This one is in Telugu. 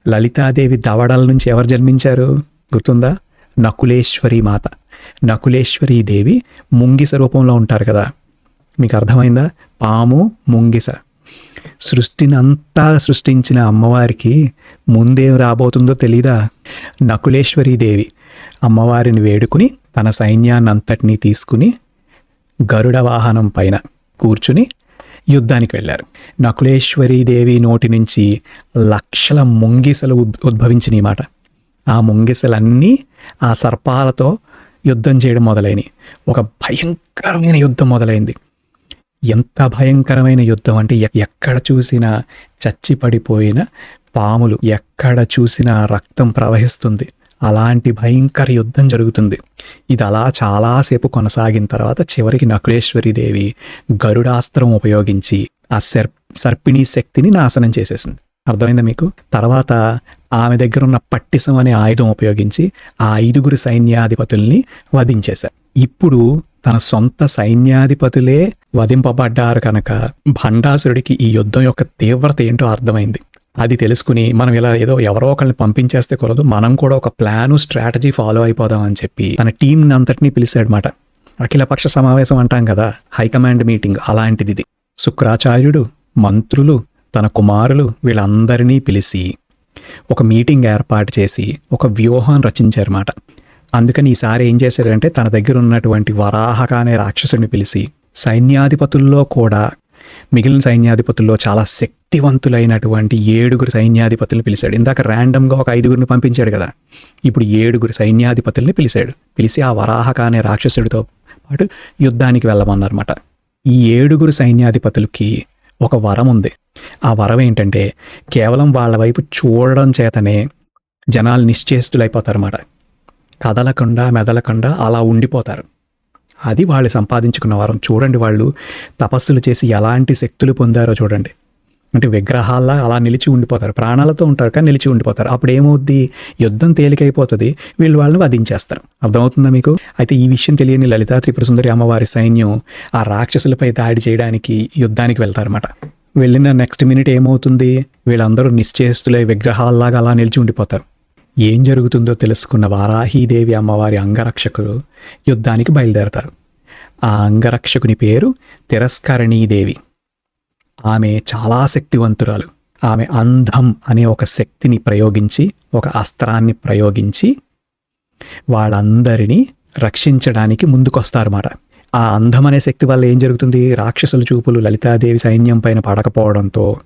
లలితాదేవి దవడల నుంచి ఎవరు జన్మించారు గుర్తుందా? నకులేశ్వరి మాత. నకులేశ్వరీ దేవి ముంగిస రూపంలో ఉంటారు కదా, మీకు అర్థమైందా? పాము, ముంగిస. సృష్టినంతా సృష్టించిన అమ్మవారికి ముందేం రాబోతుందో తెలీదా? నకులేశ్వరీ దేవి అమ్మవారిని వేడుకుని తన సైన్యాన్నంతటినీ తీసుకుని గరుడ వాహనం పైన కూర్చుని యుద్ధానికి వెళ్ళారు. నకులేశ్వరీ దేవి నోటి నుంచి లక్షల ముంగిసలు ఉద్భవించినాయి మాట. ఆ ముంగిసలన్నీ ఆ సర్పాలతో యుద్ధం చేయడం మొదలైనవి. ఒక భయంకరమైన యుద్ధం మొదలైంది. ఎంత భయంకరమైన యుద్ధం అంటే ఎక్కడ చూసినా చచ్చి పడిపోయిన పాములు, ఎక్కడ చూసినా రక్తం ప్రవహిస్తుంది. అలాంటి భయంకర యుద్ధం జరుగుతుంది. ఇది అలా చాలాసేపు కొనసాగిన తర్వాత చివరికి నకులేశ్వరీ దేవి గరుడాస్త్రం ఉపయోగించి ఆ సర్పిణీ శక్తిని నాశనం చేసేసింది. అర్థమైందా మీకు? తర్వాత ఆమె దగ్గర ఉన్న పట్టిసం అనే ఆయుధం ఉపయోగించి ఆ 5 సైన్యాధిపతుల్ని వధించేశారు. ఇప్పుడు తన సొంత సైన్యాధిపతులే వధింపబడ్డారు కనుక భండాసురుడికి ఈ యుద్ధం యొక్క తీవ్రత ఏంటో అర్థమైంది. అది తెలుసుకుని మనం ఇలా ఏదో ఎవరో ఒకరిని పంపించేస్తే కుదరదు, మనం కూడా ఒక ప్లాను, స్ట్రాటజీ ఫాలో అయిపోదాం అని చెప్పి తన టీంని అంతటినీ పిలిచాడనమాట. అఖిలపక్ష సమావేశం అంటాం కదా, హైకమాండ్ మీటింగ్, అలాంటిది ఇది. శుక్రాచార్యుడు, మంత్రులు, తన కుమారులు వీళ్ళందరినీ పిలిచి ఒక మీటింగ్ ఏర్పాటు చేసి ఒక వ్యూహం రచించారన్నమాట. అందుకని ఈసారి ఏం చేశారంటే తన దగ్గర ఉన్నటువంటి వరాహక అనే రాక్షసుని పిలిచి సైన్యాధిపతుల్లో కూడా మిగిలిన సైన్యాధిపతుల్లో చాలా శక్తివంతులైనటువంటి 7 సైన్యాధిపతుల్ని పిలిచాడు. ఇందాక ర్యాండమ్గా ఒక 5 పంపించాడు కదా, ఇప్పుడు 7 సైన్యాధిపతుల్ని పిలిచాడు. పిలిచి ఆ వరాహక అనే రాక్షసుడితో పాటు యుద్ధానికి వెళ్ళమన్నారన్నమాట. ఈ 7 సైన్యాధిపతులకి ఒక వరం ఉంది. ఆ వరం ఏంటంటే కేవలం వాళ్ళ వైపు చూడడం చేతనే జనాలు నిశ్చేష్టులైపోతారన్నమాట. కదలకుండా మెదలకుండా అలా ఉండిపోతారు. అది వాళ్ళు సంపాదించుకున్న వరం. చూడండి వాళ్ళు తపస్సులు చేసి ఎలాంటి శక్తులు పొందారో చూడండి. అంటే విగ్రహాల్లా అలా నిలిచి ఉండిపోతారు, ప్రాణాలతో ఉంటారు కానీ నిలిచి ఉండిపోతారు. అప్పుడు ఏమవుద్ది? యుద్ధం తేలికైపోతుంది, వీళ్ళు వాళ్ళని వధించేస్తారు. అర్థమవుతుందా మీకు? అయితే ఈ విషయం తెలియని లలితా త్రిపుర సుందరి అమ్మవారి సైన్యం ఆ రాక్షసులపై దాడి చేయడానికి యుద్ధానికి వెళ్తారన్నమాట. వెళ్ళిన నెక్స్ట్ మినిట్ ఏమవుతుంది? వీళ్ళందరూ నిశ్చేస్తులై విగ్రహాల్లాగా అలా నిలిచి ఉండిపోతారు. ఏం జరుగుతుందో తెలుసుకున్న వారాహీదేవి అమ్మవారి అంగరక్షకులు యుద్ధానికి బయలుదేరతారు. ఆ అంగరక్షకుని పేరు తిరస్కరణీదేవి. ఆమె చాలా శక్తివంతురాలు. ఆమె అంధం అనే ఒక శక్తిని ప్రయోగించి, ఒక అస్త్రాన్ని ప్రయోగించి వాళ్ళందరినీ రక్షించడానికి ముందుకొస్తారన్నమాట. ఆ అందం అనే శక్తి వల్ల ఏం జరుగుతుంది? రాక్షసుల చూపులు లలితాదేవి సైన్యం పైన పడకపోవడంతో